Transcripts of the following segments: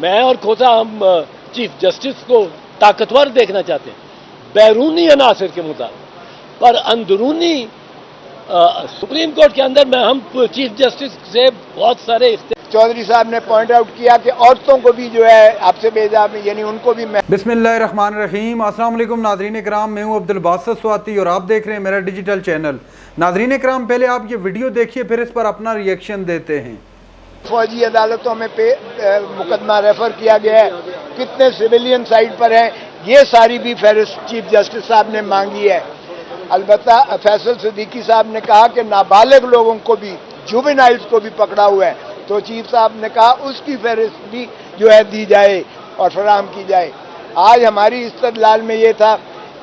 میں اور کھوسا ہم چیف جسٹس کو طاقتور دیکھنا چاہتے ہیں بیرونی عناصر کے مطابق، پر اندرونی سپریم کورٹ کے اندر میں ہم چیف جسٹس سے بہت سارے چودھری صاحب نے پوائنٹ آؤٹ کیا کہ عورتوں کو بھی جو ہے آپ سے بیجا، یعنی ان کو بھی بسم اللہ الرحمن الرحیم۔ السلام علیکم ناظرین کرام، میں ہوں عبدالباسط سواتی اور آپ دیکھ رہے ہیں میرا ڈیجیٹل چینل۔ ناظرین کرام، پہلے آپ یہ ویڈیو دیکھیے پھر اس پر اپنا ریئیکشن دیتے ہیں۔ فوجی عدالتوں میں مقدمہ ریفر کیا گیا ہے، کتنے سویلین سائڈ پر ہیں، یہ ساری بھی فہرست چیف جسٹس صاحب نے مانگی ہے۔ البتہ فیصل صدیقی صاحب نے کہا کہ نابالغ لوگوں کو بھی، جووینائلز کو بھی پکڑا ہوا ہے، تو چیف صاحب نے کہا اس کی فہرست بھی جو ہے دی جائے اور فراہم کی جائے۔ آج ہماری استدلال میں یہ تھا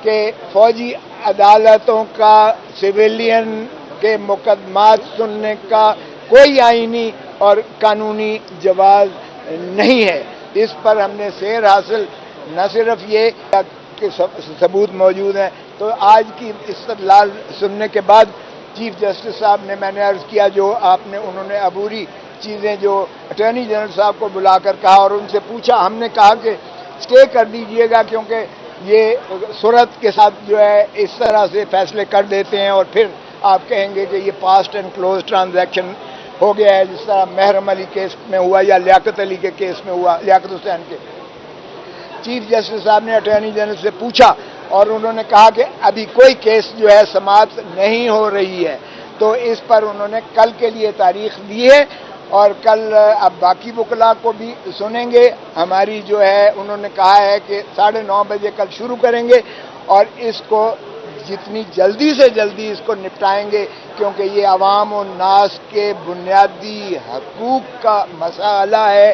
کہ فوجی عدالتوں کا سویلین کے مقدمات سننے کا کوئی آئینی اور قانونی جواز نہیں ہے۔ اس پر ہم نے سیر حاصل، نہ صرف یہ کہ ثبوت موجود ہیں، تو آج کی استدلال سننے کے بعد چیف جسٹس صاحب نے، میں نے عرض کیا جو انہوں نے عبوری چیزیں جو اٹارنی جنرل صاحب کو بلا کر کہا اور ان سے پوچھا، ہم نے کہا کہ اسٹے کر دیجئے گا کیونکہ یہ صورت کے ساتھ جو ہے اس طرح سے فیصلے کر دیتے ہیں اور پھر آپ کہیں گے کہ یہ پاسٹ اینڈ کلوز ٹرانزیکشن ہو گیا ہے، جس طرح محرم علی کیس میں ہوا یا لیاقت علی کے کیس میں ہوا، لیاقت حسین کے۔ چیف جسٹس صاحب نے اٹارنی جنرل سے پوچھا اور انہوں نے کہا کہ ابھی کوئی کیس جو ہے سماعت نہیں ہو رہی ہے، تو اس پر انہوں نے کل کے لیے تاریخ دی ہے اور کل اب باقی وکلاء کو بھی سنیں گے۔ ہماری جو ہے انہوں نے کہا ہے کہ 9:30 بجے کل شروع کریں گے اور اس کو جتنی جلدی سے جلدی اس کو نپٹائیں گے، کیونکہ یہ عوام و ناس کے بنیادی حقوق کا مسئلہ ہے،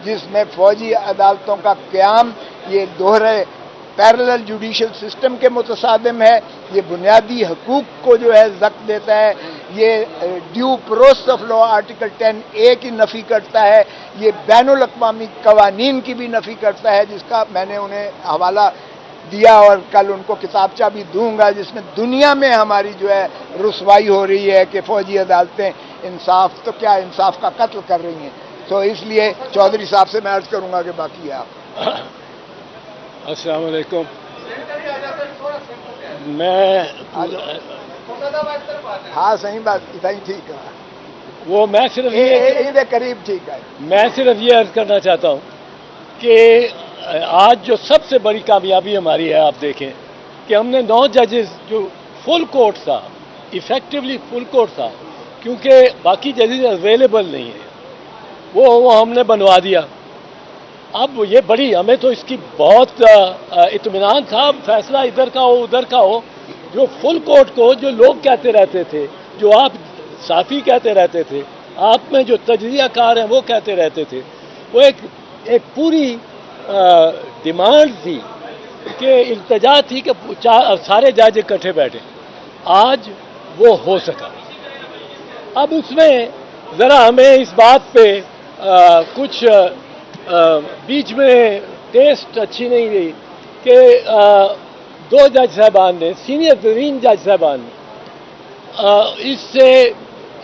جس میں فوجی عدالتوں کا قیام یہ دوہرے پیرلل جوڈیشل سسٹم کے متصادم ہے، یہ بنیادی حقوق کو جو ہے زک دیتا ہے، یہ due process of law article 10A کی نفی کرتا ہے، یہ بین الاقوامی قوانین کی بھی نفی کرتا ہے، جس کا میں نے انہیں حوالہ دیا اور کل ان کو کتابچہ بھی دوں گا، جس میں دنیا میں ہماری جو ہے رسوائی ہو رہی ہے کہ فوجی عدالتیں انصاف تو کیا انصاف کا قتل کر رہی ہیں۔ تو اس لیے چودھری صاحب سے میں عرض کروں گا کہ باقی ہے آپ۔ السلام علیکم۔ میں ہاں صحیح بات، صحیح، ٹھیک ہے، وہ میں صرف عید قریب ٹھیک ہے۔ میں صرف یہ عرض کرنا چاہتا ہوں کہ آج جو سب سے بڑی کامیابی ہماری ہے، آپ دیکھیں کہ ہم نے 9 ججز جو فل کورٹ تھا، ایفیکٹولی فل کورٹ تھا، کیونکہ باقی ججز اویلیبل نہیں ہیں، وہ ہم نے بنوا دیا۔ اب یہ بڑی، ہمیں تو اس کی بہت اطمینان تھا، فیصلہ ادھر کا ہو ادھر کا ہو، جو فل کورٹ کو جو لوگ کہتے رہتے تھے، جو آپ صافی کہتے رہتے تھے، آپ میں جو تجزیہ کار ہیں وہ کہتے رہتے تھے، وہ ایک پوری ڈیمانڈ تھی کہ التجا تھی کہ سارے جج اکٹھے بیٹھے، آج وہ ہو سکا۔ اب اس میں ذرا ہمیں اس بات پہ کچھ بیچ میں ٹیسٹ اچھی نہیں رہی کہ 2 جج صاحبان نے، سینئر ترین جج صاحبان نے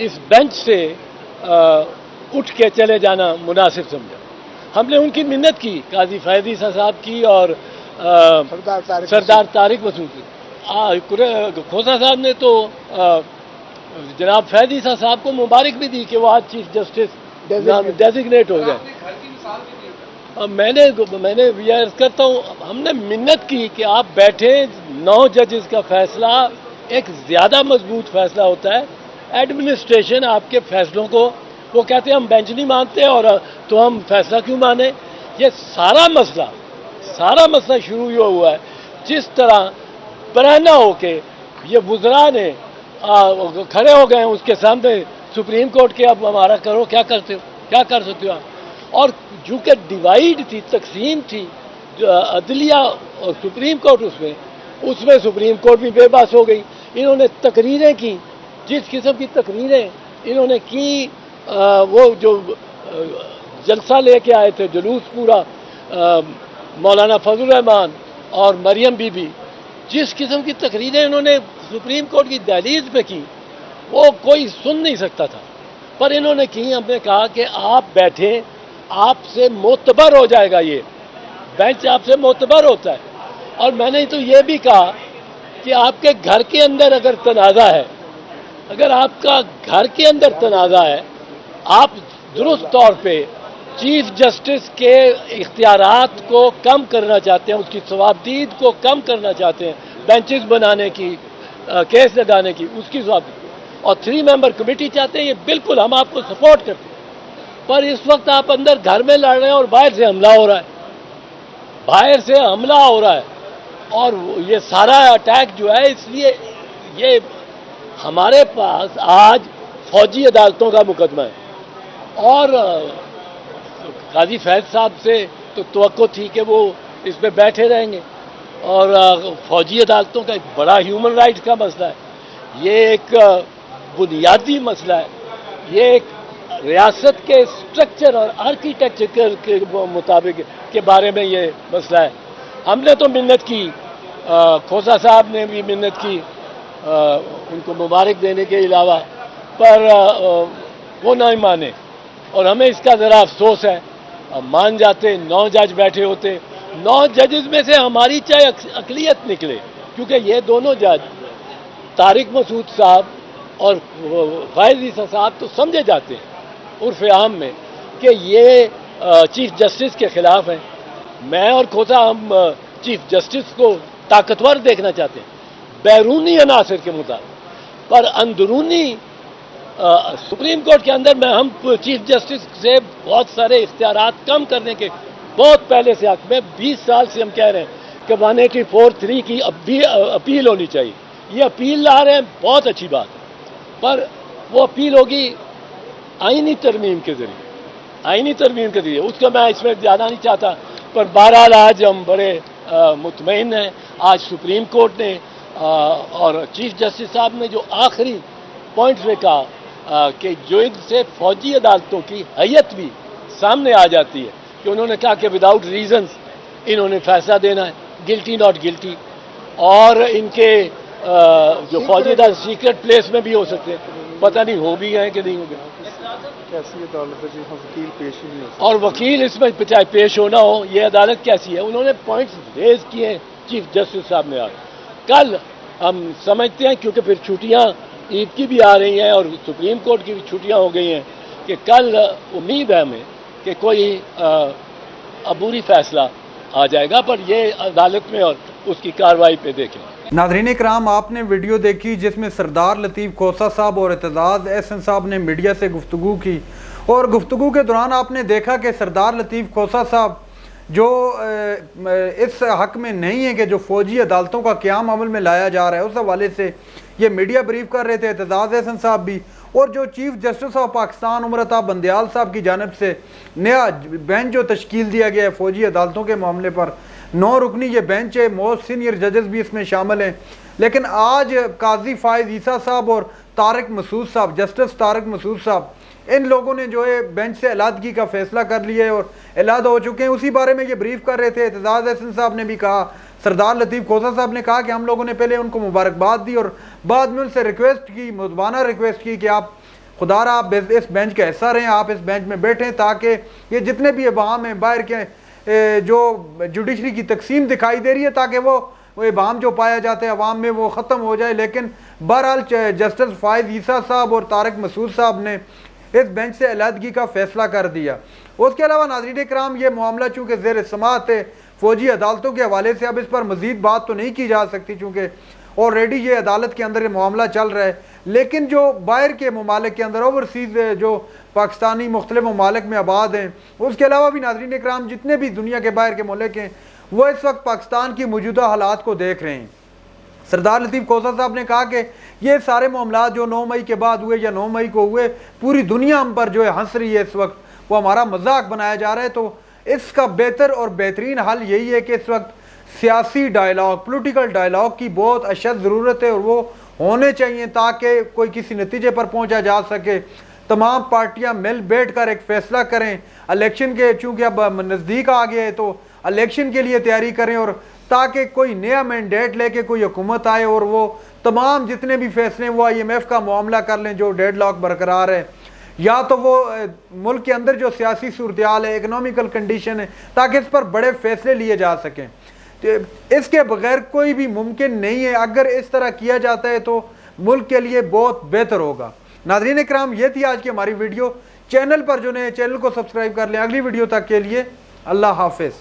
اس بینچ سے اٹھ کے چلے جانا مناسب سمجھا۔ ہم نے ان کی منت کی، قاضی فیاض عیسیٰ صاحب کی اور سردار طارق مسعود کی۔ کھوسا صاحب نے تو جناب فیاض عیسیٰ صاحب کو مبارک بھی دی کہ وہ آج چیف جسٹس ڈیزگنیٹ ہو گئے۔ میں نے یہ عرض کرتا ہوں، ہم نے منت کی کہ آپ بیٹھیں، 9 ججز کا فیصلہ ایک زیادہ مضبوط فیصلہ ہوتا ہے۔ ایڈمنسٹریشن آپ کے فیصلوں کو، وہ کہتے ہیں ہم بینچ نہیں مانتے اور تو ہم فیصلہ کیوں مانیں؟ یہ سارا مسئلہ شروع ہوا ہے جس طرح برہنہ ہو کے یہ وزراء نے کھڑے ہو گئے ہیں اس کے سامنے سپریم کورٹ کے، اب ہمارا کرو، کیا کر سکتے ہو آپ؟ اور چونکہ ڈیوائیڈ تھی، تقسیم تھی عدلیہ اور سپریم کورٹ، اس میں سپریم کورٹ بھی بے بس ہو گئی۔ انہوں نے تقریریں کی، جس قسم کی تقریریں انہوں نے کی، وہ جو جلسہ لے کے آئے تھے، جلوس پورا، مولانا فضل الرحمان اور مریم بی بی، جس قسم کی تقریریں انہوں نے سپریم کورٹ کی دہلیز پہ کی، وہ کوئی سن نہیں سکتا تھا، پر انہوں نے کی۔ ہم نے کہا کہ آپ بیٹھیں، آپ سے معتبر ہو جائے گا. یہ بینچ آپ سے معتبر ہوتا ہے. اور میں نے تو یہ بھی کہا کہ آپ کے گھر کے اندر اگر تنازع ہے، اگر آپ کا گھر کے اندر تنازع ہے، آپ درست طور پہ چیف جسٹس کے اختیارات کو کم کرنا چاہتے ہیں، اس کی ثوابدید کو کم کرنا چاہتے ہیں، بینچز بنانے کی، کیس لگانے کی، اس کی ثوابدید، اور 3 ممبر کمیٹی چاہتے ہیں، یہ بالکل ہم آپ کو سپورٹ کرتے ہیں. پر اس وقت آپ اندر گھر میں لڑ رہے ہیں اور باہر سے حملہ ہو رہا ہے، باہر سے حملہ ہو رہا ہے. اور یہ سارا اٹیک جو ہے، اس لیے یہ ہمارے پاس آج فوجی عدالتوں کا مقدمہ ہے. اور قاضی فیض صاحب سے تو توقع تھی کہ وہ اس پہ بیٹھے رہیں گے. اور فوجی عدالتوں کا ایک بڑا ہیومن رائٹ کا مسئلہ ہے، یہ ایک بنیادی مسئلہ ہے، یہ ایک ریاست کے اسٹرکچر اور آرکیٹیکچر کے مطابق کے بارے میں یہ مسئلہ ہے. ہم نے تو منت کی، کھوسا صاحب نے بھی منت کی ان کو مبارک دینے کے علاوہ، پر وہ نہ مانے. اور ہمیں اس کا ذرا افسوس ہے. مان جاتے، 9 جج بیٹھے ہوتے، 9 ججز میں سے ہماری چاہے اقلیت نکلے، کیونکہ یہ دونوں جج طارق مسعود صاحب اور فائز عیسیٰ صاحب تو سمجھے جاتے ہیں عرف عام میں کہ یہ چیف جسٹس کے خلاف ہیں. میں اور کھوسا ہم چیف جسٹس کو طاقتور دیکھنا چاہتے ہیں بیرونی عناصر کے مطابق، پر اندرونی سپریم کورٹ کے اندر میں ہم چیف جسٹس سے بہت سارے اختیارات کم کرنے کے بہت پہلے سے حق میں 20 سال سے ہم کہہ رہے ہیں کہ 184(3) کی اپیل ہونی چاہیے. یہ اپیل لا رہے ہیں، بہت اچھی بات ہے، پر وہ اپیل ہوگی آئینی ترمیم کے ذریعے، آئینی ترمیم کے ذریعے. اس کا میں اس میں جانا نہیں چاہتا، پر بہرحال آج ہم بڑے مطمئن ہیں. آج سپریم کورٹ نے اور چیف جسٹس صاحب نے جو آخری پوائنٹس میں کہا کہ جو ان سے فوجی عدالتوں کی حیت بھی سامنے آ جاتی ہے، کہ انہوں نے کہا کہ وداؤٹ ریزنز انہوں نے فیصلہ دینا ہے، گلٹی ناٹ گلٹی. اور ان کے جو فوجی عدالت سیکرٹ پلیس میں بھی ہو سکتے ہیں، پتہ نہیں ہو بھی گئے کہ نہیں ہو گئے. کیسی عدالت ہے جی، وکیل پیش ہی نہیں ہو، اور وکیل اس میں چاہے پیش ہونا ہو، یہ عدالت کیسی ہے. انہوں نے پوائنٹس ریز کیے ہیں چیف جسٹس صاحب نے. آج کل ہم سمجھتے ہیں، کیونکہ پھر چھٹیاں عید کی بھی آ رہی ہیں اور سپریم کورٹ کی بھی چھٹیاں ہو گئی ہیں، کہ کل امید ہے ہمیں کہ کوئی عبوری فیصلہ آ جائے گا. پر یہ عدالت میں اور اس کی کارروائی پہ دیکھیں. ناظرین کرام، آپ نے ویڈیو دیکھی جس میں سردار لطیف کھوسا صاحب اور اعتزاز احسن صاحب نے میڈیا سے گفتگو کی، اور گفتگو کے دوران آپ نے دیکھا کہ سردار لطیف کھوسا صاحب جو اس حق میں نہیں ہے کہ جو فوجی عدالتوں کا قیام عمل میں لایا جا رہا ہے، اس حوالے سے یہ میڈیا بریف کر رہے تھے اعتزاز احسن صاحب بھی. اور جو chief justice of Pakistan Umar Ata Bandial صاحب کی جانب سے نیا بینچ جو تشکیل دیا گیا ہے فوجی عدالتوں کے معاملے پر، 9 رکنی یہ بینچ ہے، موسٹ سینئر ججز بھی اس میں شامل ہیں. لیکن آج قاضی فائز عیسیٰ صاحب اور طارق مسعود صاحب، جسٹس طارق مسعود صاحب، ان لوگوں نے جو ہے بینچ سے علیحدگی کا فیصلہ کر لیا ہے اور علیحدہ ہو چکے ہیں. اسی بارے میں یہ بریف کر رہے تھے. اعتزاز احسن صاحب نے بھی کہا، سردار لطیف کھوسا صاحب نے کہا کہ ہم لوگوں نے پہلے ان کو مبارکباد دی اور بعد میں ان سے ریکویسٹ کی، مدبانہ ریکویسٹ کی کہ آپ خدا را آپ اس بینچ کا حصہ رہیں، آپ اس بینچ میں بیٹھیں تاکہ یہ جتنے بھی ابہام ہیں باہر کے جو جوڈیشری کی تقسیم دکھائی دے رہی ہے، تاکہ وہ ابہام جو پایا جاتا ہے عوام میں وہ ختم ہو جائے. لیکن بہرحال جسٹس فائز عیسیٰ صاحب اور طارق مسعود صاحب نے اس بینچ سے علیحدگی کا فیصلہ کر دیا. اس کے علاوہ ناظرین کرام، یہ معاملہ چونکہ زیر سماعت ہے فوجی عدالتوں کے حوالے سے، اب اس پر مزید بات تو نہیں کی جا سکتی چونکہ آلریڈی یہ عدالت کے اندر یہ معاملہ چل رہا ہے. لیکن جو باہر کے ممالک کے اندر اوورسیز جو پاکستانی مختلف ممالک میں آباد ہیں، اس کے علاوہ بھی ناظرین اکرام جتنے بھی دنیا کے باہر کے ملک ہیں، وہ اس وقت پاکستان کی موجودہ حالات کو دیکھ رہے ہیں. سردار لطیف کھوسا صاحب نے کہا کہ یہ سارے معاملات جو 9 مئی کے بعد ہوئے یا 9 مئی کو ہوئے، پوری دنیا ہم پر جو ہے ہنس رہی ہے اس وقت، وہ ہمارا مذاق بنایا جا رہا ہے. تو اس کا بہتر اور بہترین حل یہی ہے کہ اس وقت سیاسی ڈائلاگ، پولیٹیکل ڈائلاگ کی بہت اشد ضرورت ہے، اور وہ ہونے چاہیے تاکہ کوئی کسی نتیجے پر پہنچا جا سکے. تمام پارٹیاں مل بیٹھ کر ایک فیصلہ کریں الیکشن کے، چونکہ اب نزدیک آ گیا ہے تو الیکشن کے لیے تیاری کریں، اور تاکہ کوئی نیا مینڈیٹ لے کے کوئی حکومت آئے اور وہ تمام جتنے بھی فیصلے وہ IMF کا معاملہ کر لیں جو ڈیڈ لاک برقرار ہے، یا تو وہ ملک کے اندر جو سیاسی صورتحال ہے، اکنامیکل کنڈیشن ہے، تاکہ اس پر بڑے فیصلے لیے جا سکیں۔ اس کے بغیر کوئی بھی ممکن نہیں ہے۔ اگر اس طرح کیا جاتا ہے تو ملک کے لیے بہت بہتر ہوگا۔ ناظرین اکرام، یہ تھی آج کی ہماری ویڈیو۔ چینل پر جو نئے چینل کو سبسکرائب کر لیں۔ اگلی ویڈیو تک کے لیے اللہ حافظ۔